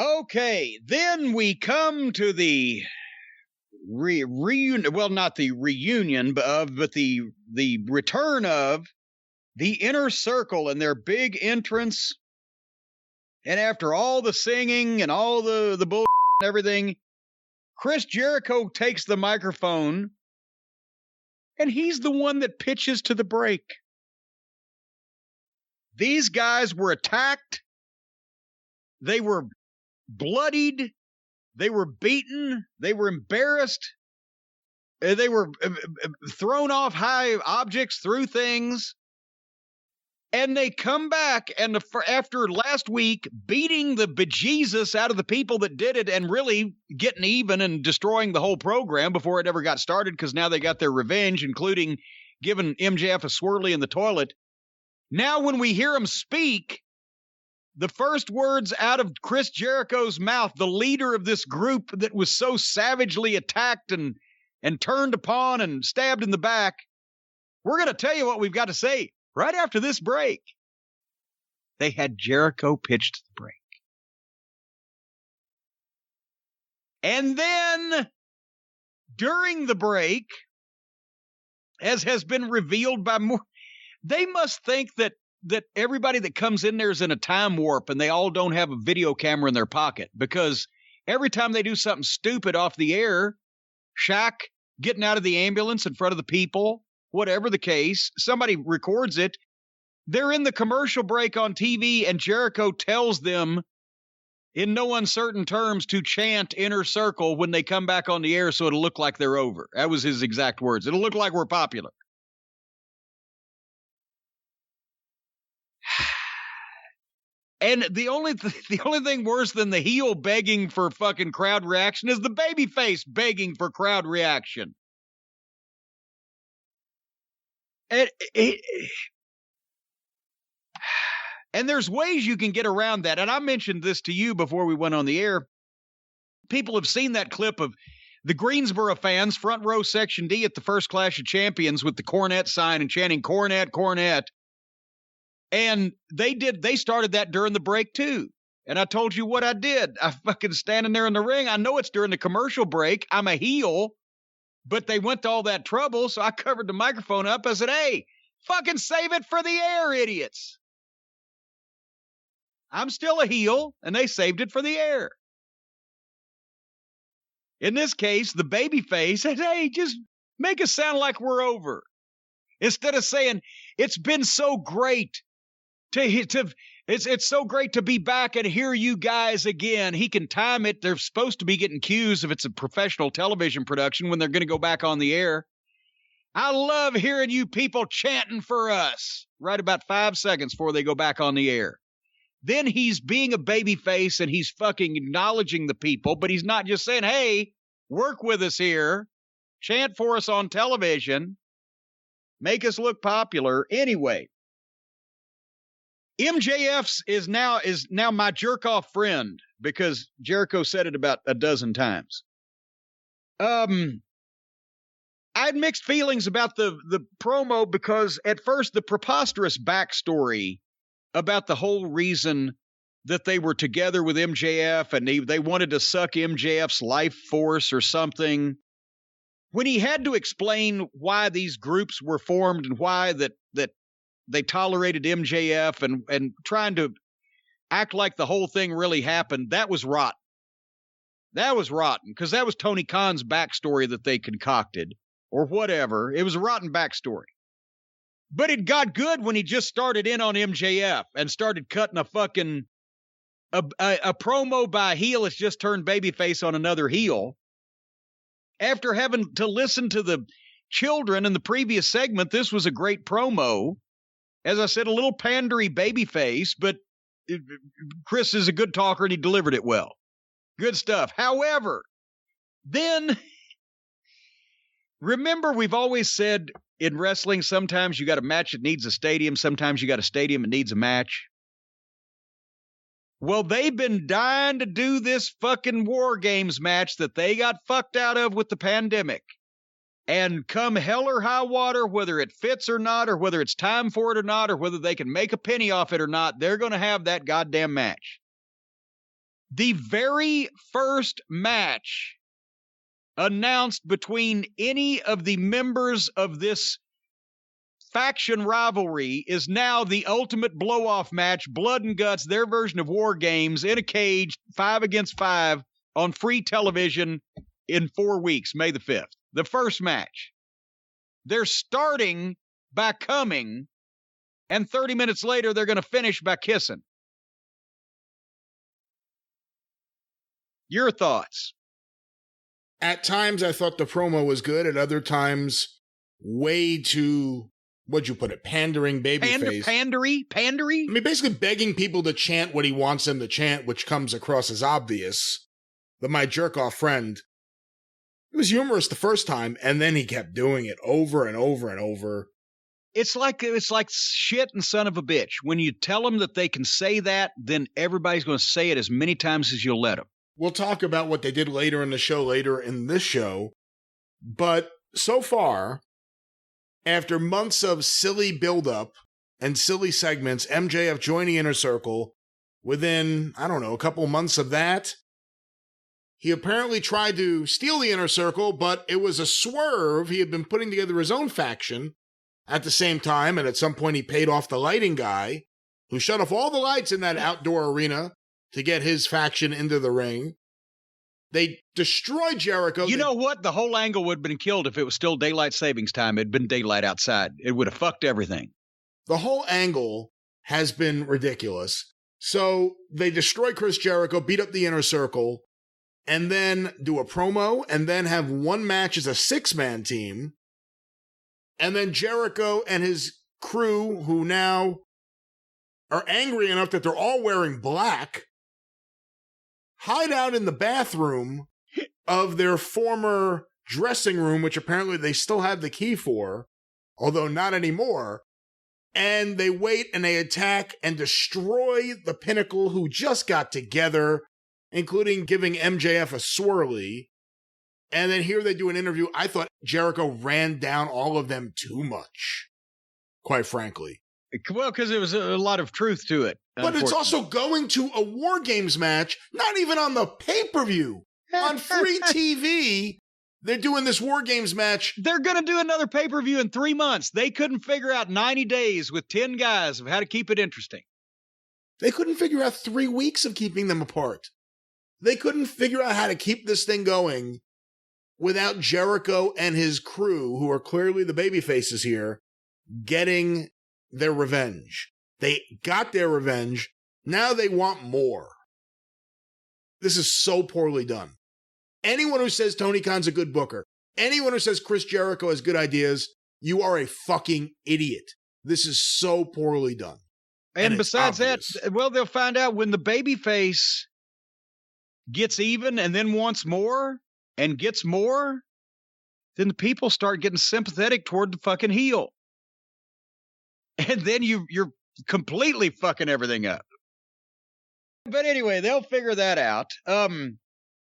Okay, then we come to the reunion. Well, not the reunion, but the return of the Inner Circle and their big entrance. And after all the singing and all the bull and everything, Chris Jericho takes the microphone, and he's the one that pitches to the break. These guys were attacked. They were bloodied. They were beaten. They were embarrassed. They were thrown off high objects, through things. And they come back, and after last week beating the bejesus out of the people that did it and really getting even and destroying the whole program before it ever got started, because now they got their revenge, including giving MJF a swirly in the toilet. Now when we hear him speak, the first words out of Chris Jericho's mouth, the leader of this group that was so savagely attacked and turned upon and stabbed in the back, we're going to tell you what we've got to say. Right after this break, they had Jericho pitch to the break. And then, during the break, as has been revealed by more, they must think that everybody that comes in there is in a time warp and they all don't have a video camera in their pocket, because every time they do something stupid off the air, Shaq getting out of the ambulance in front of the people, whatever the case, somebody records it. They're in the commercial break on TV, and Jericho tells them in no uncertain terms to chant Inner Circle when they come back on the air so it'll look like they're over. That was his exact words. It'll look like we're popular. And the only thing worse than the heel begging for fucking crowd reaction is the babyface begging for crowd reaction. And there's ways you can get around that. And I mentioned this to you before we went on the air. People have seen that clip of the Greensboro fans, front row section D at the first Clash of Champions with the Cornette sign and chanting Cornette, Cornette. And they started that during the break too. And I told you what I did. I fucking standing there in the ring. I know it's during the commercial break. I'm a heel. But they went to all that trouble, so I covered the microphone up. I said, hey, fucking save it for the air, idiots. I'm still a heel, and they saved it for the air. In this case, the babyface said, hey, just make it sound like we're over. Instead of saying, it's been so great it's so great to be back and hear you guys again. He can time it. They're supposed to be getting cues if it's a professional television production when they're going to go back on the air. I love hearing you people chanting for us. Right about 5 seconds before they go back on the air. Then he's being a babyface and he's fucking acknowledging the people, but he's not just saying, hey, work with us here. Chant for us on television. Make us look popular. Anyway. MJF is now my jerk-off friend because Jericho said it about a dozen times. I had mixed feelings about the promo because at first the preposterous backstory about the whole reason that they were together with MJF and they wanted to suck MJF's life force or something. When he had to explain why these groups were formed and why that they tolerated MJF and trying to act like the whole thing really happened, that was rotten. That was rotten, because that was Tony Khan's backstory that they concocted, or whatever. It was a rotten backstory. But it got good when he just started in on MJF and started cutting a fucking a promo by a heel that's just turned babyface on another heel. After having to listen to the children in the previous segment, this was a great promo. As I said, a little pandery babyface, but Chris is a good talker and he delivered it well. Good stuff. However, then, remember we've always said in wrestling, sometimes you got a match that needs a stadium, sometimes you got a stadium that needs a match. Well, they've been dying to do this fucking War Games match that they got fucked out of with the pandemic. And come hell or high water, whether it fits or not, or whether it's time for it or not, or whether they can make a penny off it or not, they're going to have that goddamn match. The very first match announced between any of the members of this faction rivalry is now the ultimate blow-off match, Blood and Guts, their version of War Games, in a cage, 5 against 5, on free television in 4 weeks, May the 5th. The first match. They're starting by coming, and 30 minutes later, they're going to finish by kissing. Your thoughts? At times, I thought the promo was good. At other times, way too, what'd you put it, pandering babyface. Pandery? I mean, basically begging people to chant what he wants them to chant, which comes across as obvious. But my jerk-off friend, it was humorous the first time, and then he kept doing it over and over and over. It's like shit and son of a bitch. When you tell them that they can say that, then everybody's going to say it as many times as you'll let them. We'll talk about what they did later in the show, later in this show. But so far, after months of silly build-up and silly segments, MJF joining Inner Circle, within, I don't know, a couple months of that, he apparently tried to steal the Inner Circle, but it was a swerve. He had been putting together his own faction at the same time, and at some point he paid off the lighting guy, who shut off all the lights in that outdoor arena to get his faction into the ring. They destroyed Jericho. You know what? The whole angle would have been killed if it was still daylight savings time. It'd been daylight outside. It would have fucked everything. The whole angle has been ridiculous. So they destroy Chris Jericho, beat up the Inner Circle, and then do a promo, and then have one match as a 6-man team. And then Jericho and his crew, who now are angry enough that they're all wearing black, hide out in the bathroom of their former dressing room, which apparently they still have the key for, although not anymore. And they wait and they attack and destroy the Pinnacle, who just got together, including giving MJF a swirly. And then here they do an interview. I thought Jericho ran down all of them too much, quite frankly. Well, because there was a lot of truth to it. But it's also going to a War Games match, not even on the pay-per-view. On free TV, they're doing this War Games match. They're going to do another pay-per-view in 3 months. They couldn't figure out 90 days with 10 guys of how to keep it interesting. They couldn't figure out 3 weeks of keeping them apart. They couldn't figure out how to keep this thing going without Jericho and his crew, who are clearly the babyfaces here, getting their revenge. They got their revenge. Now they want more. This is so poorly done. Anyone who says Tony Khan's a good booker, anyone who says Chris Jericho has good ideas, you are a fucking idiot. This is so poorly done. And besides that, well, they'll find out when the babyface gets even and then wants more and gets more, then the people start getting sympathetic toward the fucking heel. And then you're completely fucking everything up. But anyway, they'll figure that out.